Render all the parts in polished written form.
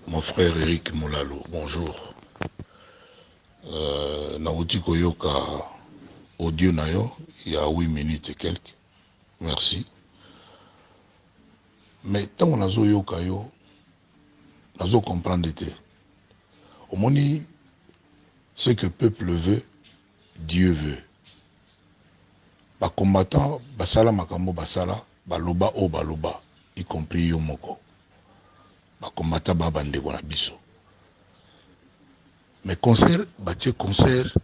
Mon frère Eric Moulalo, bonjour. Nauti Koyoka audio nayo, il y a 8 minutes et quelques. Merci. Mais tant qu'on a yoka yo, nazo comprendre te. Au moni, ce que le peuple veut, Dieu veut. Ba combattant, basala makambo basala, baloba o baloba, y compris yo moko. Ba combattant ba bande na biso. Mais concert, batie concert,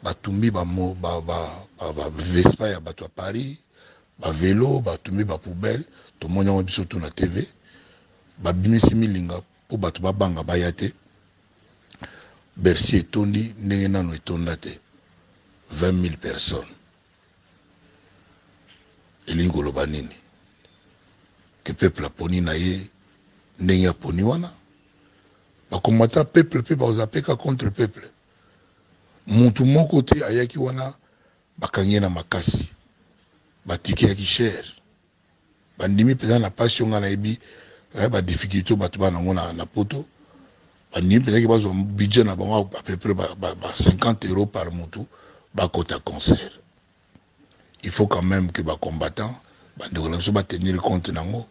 batumbi ba mo ba Vespa ya bato à Paris, ba vélo, batumbi ba poubelle, to monya wa biso to na TV, ba bimisi milinga po bato ba banga bayate. Bercy etondi ndenge nano etonda te. 20 000 personnes. Elingo loba nini? Que peuple aponi na ye ndenge aponi wana. Ba combattant peuple pe ba ozapeka contre peuple. Muntu moko te ayaki wana bakangi na makasi. Batiki yaki cher. Bandimi pesa na passion nga na ebi ba difficulté bato ba ngona na poto. Bandimi pesa ki bazo budget na bango à peu près ba 50 € par mutu ba kota concert. Il faut quand même que ba combattant bande ko ba tenir compte nango.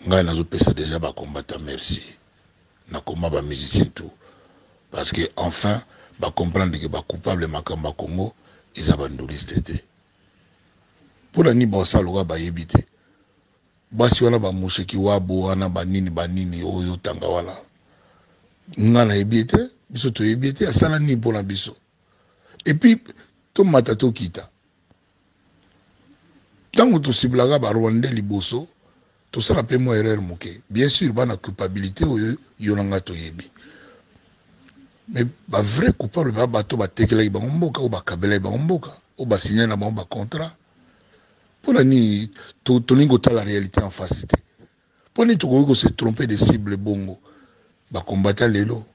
Nga nazo pesa déjà ba combattant merci. Na koma ba musicien tout parce que enfin ba comprendre que ba coupable makamba Congo ils abandonnistes été pour la ni ba saloga ba yebite basi wana ba musheki wabo wana banini oyo tanga wana ngana yebite biso to yebite asala ni bona biso et puis to matato kita tango to siblaga ba Rwanda liboso tout ça rappelle moi erreur moké bien sûr bana culpabilité oyo yolanga to yebi mais ba vrai coupable ba bato ba tekela ba mboka ou ba kabela ba mboka ou ba signer na ba contrat pour la ni to lingo ta la réalité en face pour ni to ko se tromper de cible bongo ba combattre lelo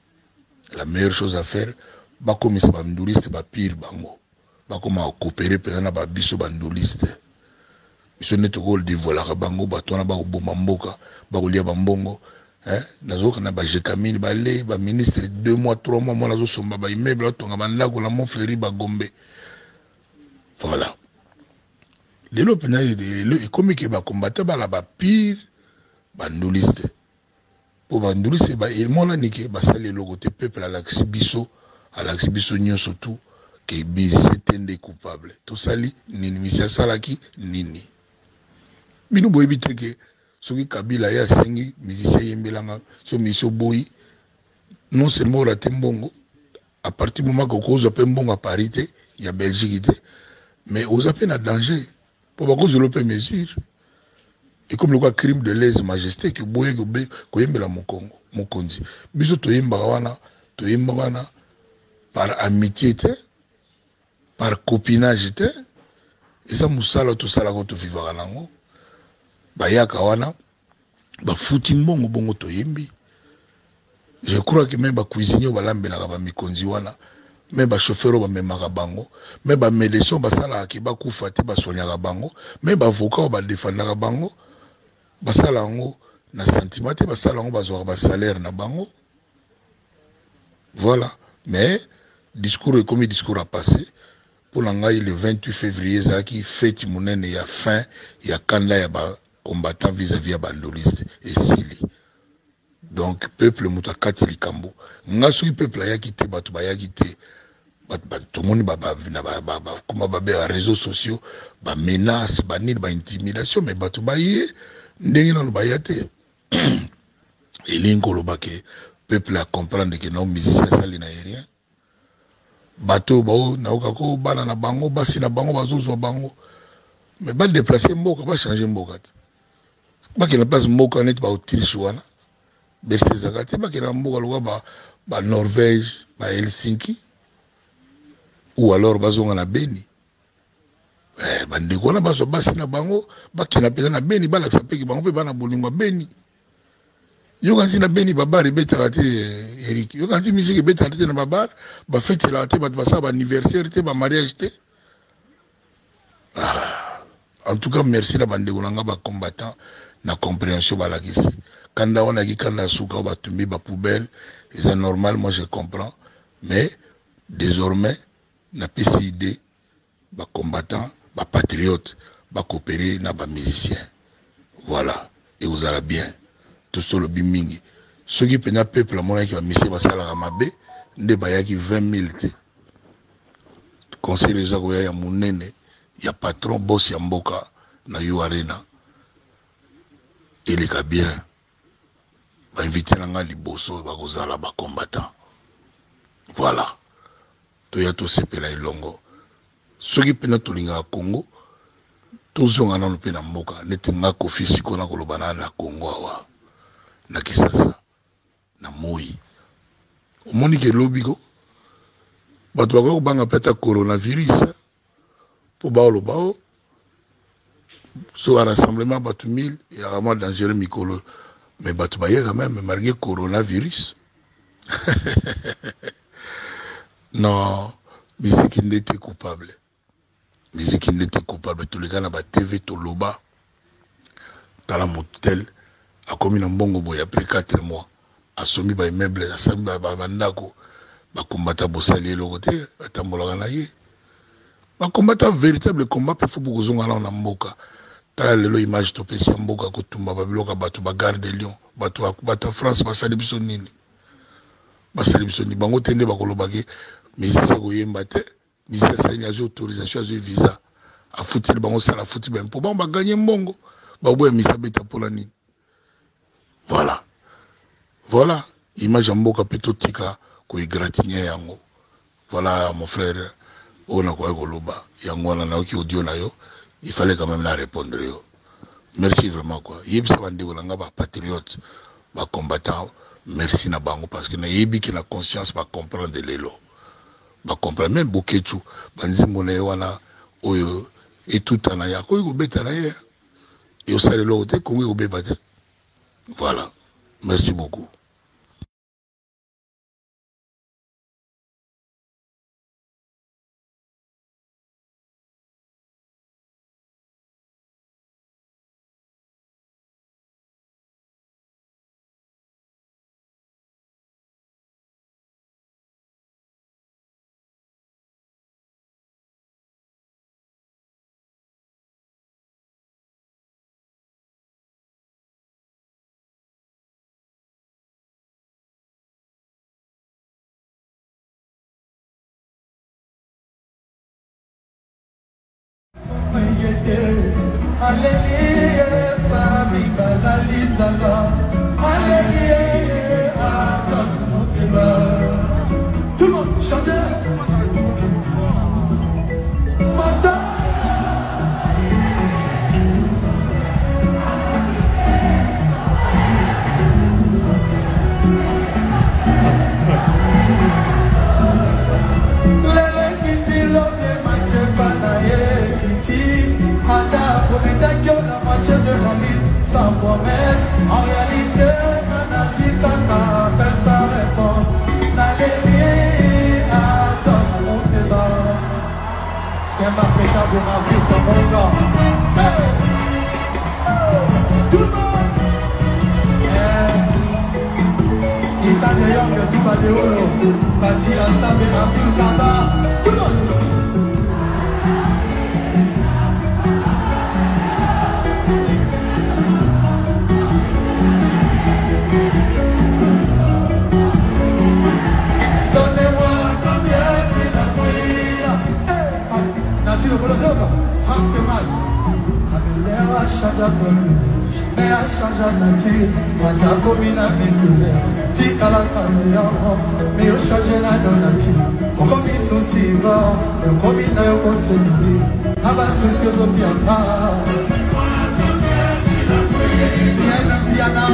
la meilleure chose à faire ba komisa ba nduliste ba pire bango ba koma coopérer pendant ba biso ba nduliste biso neto ko de vola bango ba tona ba oboma mboka ba kolia ba mbongo nazoka na ba jekamini ba le ba ministre 2 mois 3 mois nazo somba ba immeuble tonga ba ndako la Montfleury ba Gombe voilà lelo pena le comme que ba combattre ba la ba pire ba nduliste pour ba nduliste ba il mona nike ba sali le côté peuple à l'exhibition nyonso tout que bizete ndé coupable tout sali nini misia salaki nini bino boy biteke soki Kabila ya sengi musicien yembelanga so miso boy non seulement raté mbongo à partir du moment que cause pe mbongo à Paris te ya Belgique te mais aux appels à danger pour pas cause le mesure et comme le crime de lèse majesté que boye ko yembela mokonzi biso to yemba wana par amitié te par copinage te et ça musala tout ça la ko to vivre nango bayaka wana ba futi mbongo bongo to yembi. Je crois que même ba cuisinier ba lambela ba mikonzi wana même ba chauffeur ba memaka bango même ba médecin ba sala ki ba kufa te ba sonya bango même ba avocat ba défendre bango ba sala ngo na sentiment te ba sala ngo ba zo ba salaire na bango voilà mais discours comme discours a passé pour l'angai le 28 février zaki fête munene ya fin ya kanda ya ba combattant vis-à-vis à bandoliste et sili donc peuple mutakati likambo nga soki peuple ya kité bato ba ya kité bato tout monde ba comme ba réseaux sociaux ba menace ba nid ba intimidation mais bato ba yé ndenge nanu ba yate et linko lobake peuple a comprendre que non musicien sali na rien bato ba na okako bana na bango basi na bango bazozwa bango mais ba déplacer mboka ba changer mboka baki na place mboka net ba Autriche wana Bercy zakati baki na mboka loka ba Norvège ba Helsinki ou alors bazonga na Beni bandeko wana bazo basi na bango baki na pesa na Beni bala sapeki bango pe bana bolingo Beni yo kanzi na Beni babari betaka te Eric yo kanzi musique betaka te na babar ba fête la te ba sa ba anniversaire te ba mariage te en tout cas merci la bande kolanga ba combattant na compréhension balakisi kanda wana ki kanda suka batumbi ba poubelle et c'est normal, moi je comprends, mais désormais na pesi idée ba combattant ba patriote ba coopérer na ba musicien, voilà, et vous allez bien tout sur le bimingi ceux qui pena peuple mona ki ba musicien ba sala mabe nde ba yaki 20 000 te conseil les gens ya munene ya patron boss ya mboka na yo arena eleka bien ba invité nanga liboso ba kozala ba combattant, voilà to ya to sepela ilongo soki pena tolinga Congo tozonga nano pe na mboka nete nga Kofi Siko na koloba na Congo awa na Kisasa na Moi omoni ke lobiko bato bako kobanga peta coronavirus po baoloba so un rassemblement bato 1000 il y a vraiment dangereux mikolo mais bato baye quand même malgré coronavirus non musique n'était coupable, musique n'était coupable tous les gars na ba TV to loba tala motel a commis na mbongo boy après 4 mois a somi ba immeuble a sami ba bandako ba combattre bosali le côté atambola na ye ba combattre véritable combat pe faut beaucoup zonga na mboka tala lelo image to pesi mboka ko tumba ba biloka bato ba garde de Lyon bato France ba sali biso nini ba sali biso ni bango tende ba koloba ke musicien ko yemba te musicien sa ina autorisation à visa a foutu bango sala foutu ben pour ba gagner mbongo ba boye misa beta pour la nini, voilà voilà image mboka peto tika ko égratigner yango, voilà mon frère on a quoi koloba yango na na ki audio na yo il fallait quand même la répondre yo. Merci vraiment quoi yebisa bande kolanga ba patriote ba combattant merci na bango parce que na yebi ki na conscience ba comprendre lelo ba comprendre même bokechu banzimbo na wana oyo et tout en aya ko ko beta na ye et au salé l'autre ko ko beba te, voilà merci beaucoup. Alléluia, famille, banalisala. Alléluia, tout le monde chante. Maintenant. Sans promesse, en réalité, Manasi Kaka fait sa réponse. L'alléluia, attends, mon débat. C'est ma pétard de ma vie, c'est mon gars. Tout le monde. Il t'a d'ailleurs que tout va de haut. Bâti ensemble et rempli là-bas. Tout le monde. Mais à changer nature, on a commis la vie tika la kamiyamo, mais au changer la donature, on commis souci va, on commis na yoko seli, aba souci au piana, piana piana,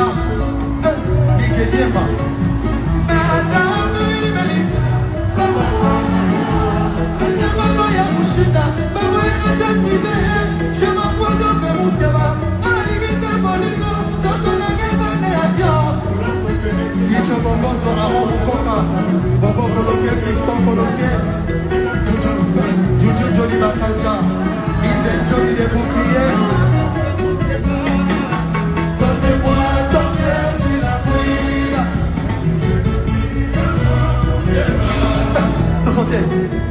iketema, mais Adam imeli, Adam ya mushida, baba ya jatibe, je m'en de Beruteva.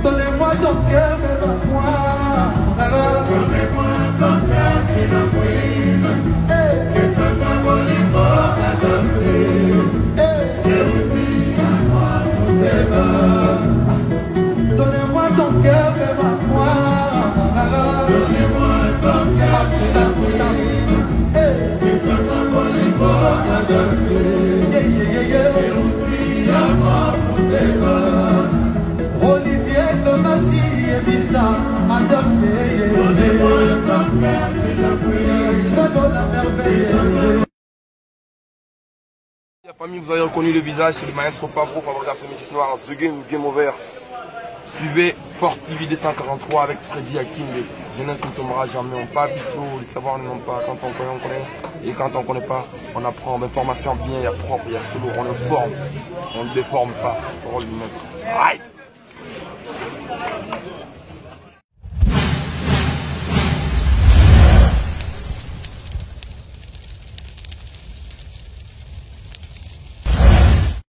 Donnez-moi ton cœur, mais pas moi. Donnez-moi ton cœur, c'est la brille. Que ça t'abonne pas à t'appeler. Et vous dites à moi, vous donnez-moi ton cœur, mais pas moi. Donnez-moi ton cœur, c'est la brille. Que ça t'abonne pas à t'appeler. Et vous dites à moi, vous Olivier Donasi et Bissa, Adolphe, donnez-moi ton cœur, c'est la brille. C'est de la merveille. La famille, vous avez reconnu le visage, c'est le maestro Fabro, fabrication métis noir, The Game, Game Over. Suivez Fort TV 243 avec Freddy Hakim. Jeunesse ne tombera jamais, on pas plutôt, les savoirs ne pas. Quand on connaît, et quand on ne connaît pas, on apprend. Mais formation bien, il y a propre, il y a solo, on le forme, on ne déforme pas. Parole du maître. Aïe!